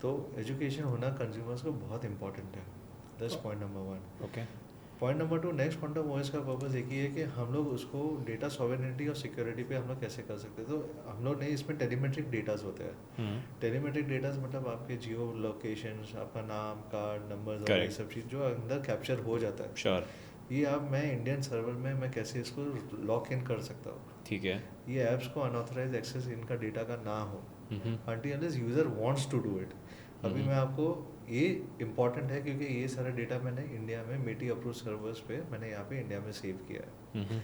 तो एजुकेशन होना कंज्यूमर्स को बहुत इंपॉर्टेंट है। That's point number 1। Okay. Point number 2, next quantum OS का पर्पस एक ही है कि हम लोग उसको डेटा सॉवरेनिटी और सिक्योरिटी पे हम लोग कैसे कर सकते हैं। तो हम लोग ने इसमें टेलीमेट्रिक डेटाज होते हैं। टेलीमेट्रिक डेटाज मतलब आपके जियो लोकेशंस, आपका नाम, कार्ड नंबर्स और ये करेक्ट। सब चीज़ जो अंदर कैप्चर हो जाता है, श्योर। ये आप मैं इंडियन सर्वर में मैं कैसे इसको लॉक इन कर सकता हूँ। ठीक है। ये ऐप्स को अनऑथराइज एक्सेस इनका डेटा का ना हो hmm. until unless user wants to do it. अभी मैं आपको, ये इंपॉर्टेंट है क्योंकि ये सारा डेटा मैंने इंडिया में मेटी अप्रूव सर्वर्स पे मैंने यहाँ पे इंडिया में सेव किया है,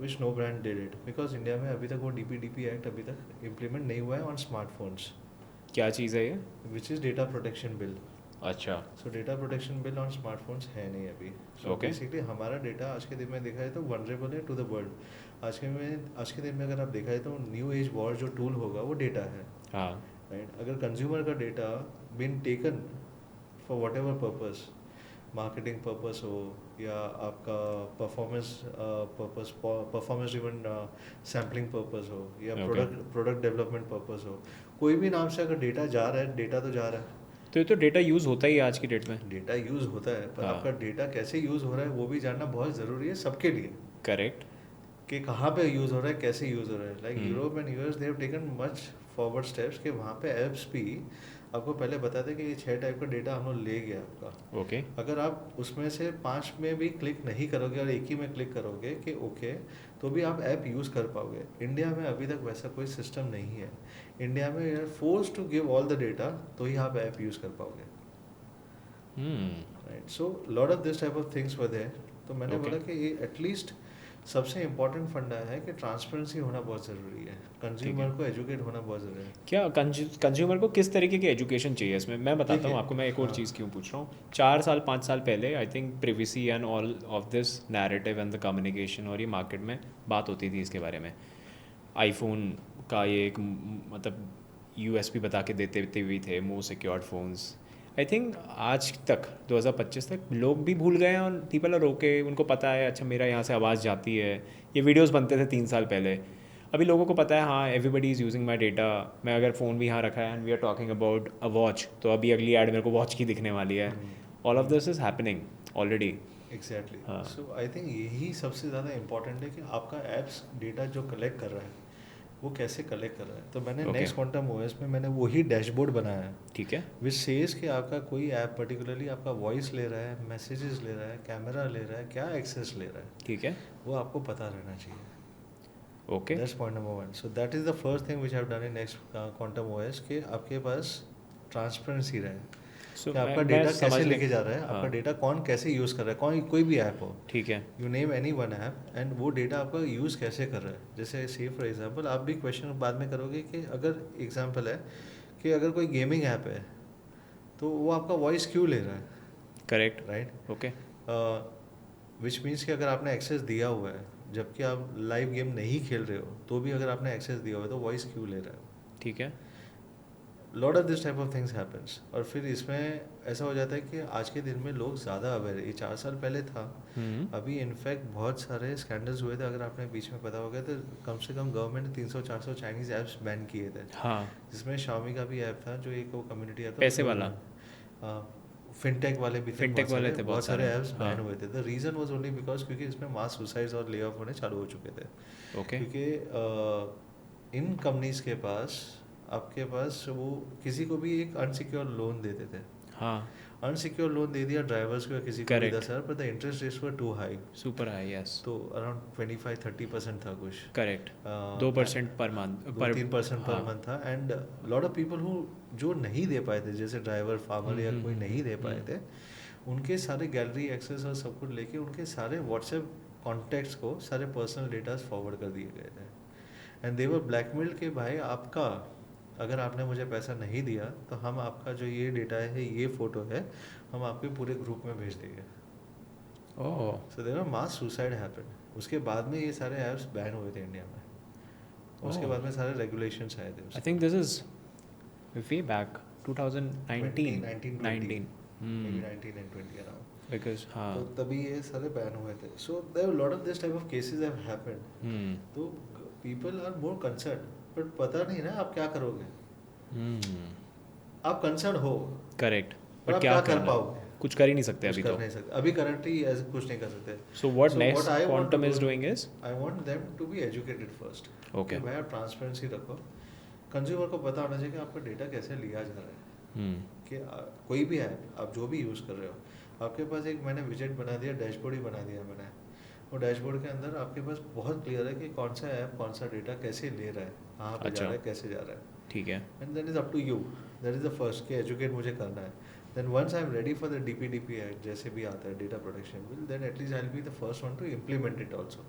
which no brand did it because India में अभी तक वो डीपीडीपी एक्ट अभी तक इम्प्लीमेंट नहीं हुआ है ऑन स्मार्टफोन्स, क्या चीज़ है ये? Which is data protection bill. अच्छा। So data protection bill on smartphones है नहीं अभी। So okay. बेसिकली हमारा डेटा आज के दिन में देखा है तो वनरेबल है टू द वर्ल्ड। आज के दिन में अगर आप देखा है तो न्यू एज वॉर जो टूल होगा वो डेटा है, हाँ। राइट। अगर कंज्यूमर का data been taken for whatever purpose, marketing purpose हो या आपका performance purpose, performance driven sampling purpose हो या ओके। प्रोडक्ट डेवलपमेंट पर्पस हो, कोई भी नाम से अगर डेटा जा रहा है, डेटा तो जा रहा है। तो ये तो डेटा यूज़ होता ही है आज की डेट में। डेटा यूज़ होता है पर हाँ। आपका डेटा कैसे यूज़ हो रहा है वो भी जानना बहुत ज़रूरी है सबके लिए, करेक्ट। कि कहाँ पे यूज़ हो रहा है, कैसे यूज़ हो रहा है। Like Europe and US they have taken much forward steps कि वहाँ पे ऐप्स भी आपको पहले बताते कि ये 6 टाइप का डेटा हम लोग ले गया आपका। ओके। अगर आप उसमें से 5 में भी क्लिक नहीं करोगे और एक ही में क्लिक करोगे कि ओके, तो भी आप ऐप यूज़ कर पाओगे। इंडिया में अभी तक वैसा कोई सिस्टम नहीं है। इंडिया में you are force to give all the data तो ही आप ऐप यूज़ कर पाओगे, right. So lot of this type of things were there. तो मैंने ओके। बोला कि ये एटलीस्ट सबसे इम्पोर्टेंट फंडा है कि ट्रांसपेरेंसी होना बहुत ज़रूरी है, ठीक है। कंज्यूमर को एजुकेट होना बहुत ज़रूरी है। क्या कंज्यूमर को किस तरीके की एजुकेशन चाहिए इसमें? मैं बताता हूँ देखिए, आपको, मैं एक और हाँ, चीज़ क्यों पूछ रहा हूँ। 4 साल 5 साल पहले I think privacy and all of this narrative and the communication और ये मार्केट में बात होती थी इसके बारे में। आईफोन का ये एक मतलब यूएसपी बता के देते भी थे, मोर सिक्योर्ड फ़ोन्स। आई थिंक आज तक 2025 तक लोग भी भूल गए हैं और पीपल आर ओके, उनको पता है अच्छा मेरा यहाँ से आवाज़ जाती है। ये वीडियोस बनते थे 3 साल पहले। अभी लोगों को पता है हाँ everybody is using my data. मैं अगर फ़ोन भी यहाँ रखा है and we are talking about a watch, तो अभी अगली ऐड मेरे को वॉच की दिखने वाली है। All of this is happening already. Exactly. हाँ। सो आई थिंक यही सबसे ज़्यादा इम्पोर्टेंट है कि आपका ऐप्स डेटा जो कलेक्ट कर रहा है वो कैसे कलेक्ट कर रहा है। तो मैंने ओके। नेक्स्ट क्वांटम ओएस में मैंने वही डैशबोर्ड बनाया है, ठीक है। विच सेज कि आपका कोई ऐप पर्टिकुलरली आपका वॉइस ले रहा है, मैसेजेस ले रहा है, कैमरा ले रहा है, क्या एक्सेस ले रहा है, ठीक है। वो आपको पता रहना चाहिए। Okay. That's point number 1। So that is the first thing which have done in next quantum OS कि आपके पास ट्रांसपेरेंसी रहे सो कि मैं आपका मैं डेटा कैसे समझने। लेके जा रहा है, हाँ। आपका डेटा कौन कैसे यूज़ कर रहा है, कोई भी ऐप हो, ठीक है। You name any one app, and वो डेटा आपका यूज़ कैसे कर रहा है। जैसे से फॉर एग्जांपल आप भी क्वेश्चन बाद में करोगे कि अगर एग्जांपल है कि अगर कोई गेमिंग ऐप है तो वो आपका वॉइस क्यों ले रहा है, correct. Right. Okay. Which means कि अगर आपने एक्सेस दिया हुआ है जबकि आप लाइव गेम नहीं खेल रहे हो तो भी अगर आपने एक्सेस दिया हुआ है तो वॉइस क्यों ले रहा है। ठीक है। Lot of this type of things happens. और फिर इसमें ऐसा हो जाता है कि आज के दिन में लोग ज़्यादा अवेयर है। ये 4 साल पहले था, अभी इनफैक्ट बहुत सारे स्कैंडल्स हुए थे। अगर आपने बीच में पता होगा तो कम से कम गवर्नमेंट ने 300-400 चाइनीज़ ऐप्स बैन किए थे, हाँ। जिसमें शाओमी का भी ऐप था जो एक वो कम्युनिटी ऐप था पैसे वाला। फिनटेक वाले भी थे, फिनटेक वाले थे बहुत बहुत सारे सारे। ऐप्स हाँ। बैन हुए थे। The reason was only because क्योंकि इसमें मास सुसाइड्स और ले ऑफ होने चालू हो चुके थे। ओके। क्योंकि इन कंपनीज के पास आपके पास वो किसी को भी एक अनसिक्योर लोन देते थे। हाँ। अनसिक्योर लोन दे दिया ड्राइवर्स को या किसी को भी करेक्ट। 10,000, पर the interest rates were too high. Super high, yes. तो अराउंड 25-30% था कुछ, करेक्ट। 2% पर मंथ दो पर। 3% पर हाँ। मंथ था। And lot of people who जो नहीं दे पाए थे, जैसे ड्राइवर, फार्मर या कोई नहीं दे पाए थे, उनके सारे गैलरी एक्सेस और सब कुछ लेके उनके सारे व्हाट्सएप कॉन्टैक्ट्स को सारे पर्सनल डेटाज फॉरवर्ड कर दिए गए थे। एंड दे वर ब्लैकमेल्ड कि भाई आपका अगर आपने मुझे पैसा नहीं दिया तो हम आपका जो ये डेटा है, ये फ़ोटो है, हम आपके पूरे ग्रुप में भेज देंगे। ओह। So there mass suicide happened. उसके बाद में ये सारे ऐप्स बैन हुए थे इंडिया में, उसके ओह। बाद में सारे रेगुलेशंस आए थे I think this is way back 2019 19, 19। May be 19 and 20 around. Because हाँ। तो तभी ये सारे बैन हुए थे। So there lot of this type of cases have happened. तो people are more concern, but पता नहीं ना आप क्या करोगे। आप कंसर्न हो, करेक्ट, पर बट आप क्या क्या कर करना, पाओगे? कुछ कर ही नहीं सकते कुछ अभी कर तो. नहीं सकते अभी, करंटली ऐसे कुछ नहीं कर सकते. So what So next what I want to Quantum do, is doing is, I want them to be educated first. Okay. कि भाई आप ट्रांसपेरेंसी रखो, कंज्यूमर को पता होना चाहिए कि आपका डेटा कैसे लिया जा रहा है. कि कोई भी ऐप आप जो भी यूज़ कर रहे हो, आपके पास एक मैंने विजेट बना दिया, डैशबोर्ड ही बना दिया मैंने. वो डैशबोर्ड के अंदर आपके पास बहुत क्लियर है कि कौन सा ऐप कौन सा डेटा कैसे ले रहा है, कहाँ पे जा रहा है, कैसे जा रहा है. ठीक है. And then is up to you, that is the first कि एजुकेट मुझे करना है. Then once I am ready for the DPDP act जैसे भी आता है, data protection bill, then at least I will be the first one to implement it also.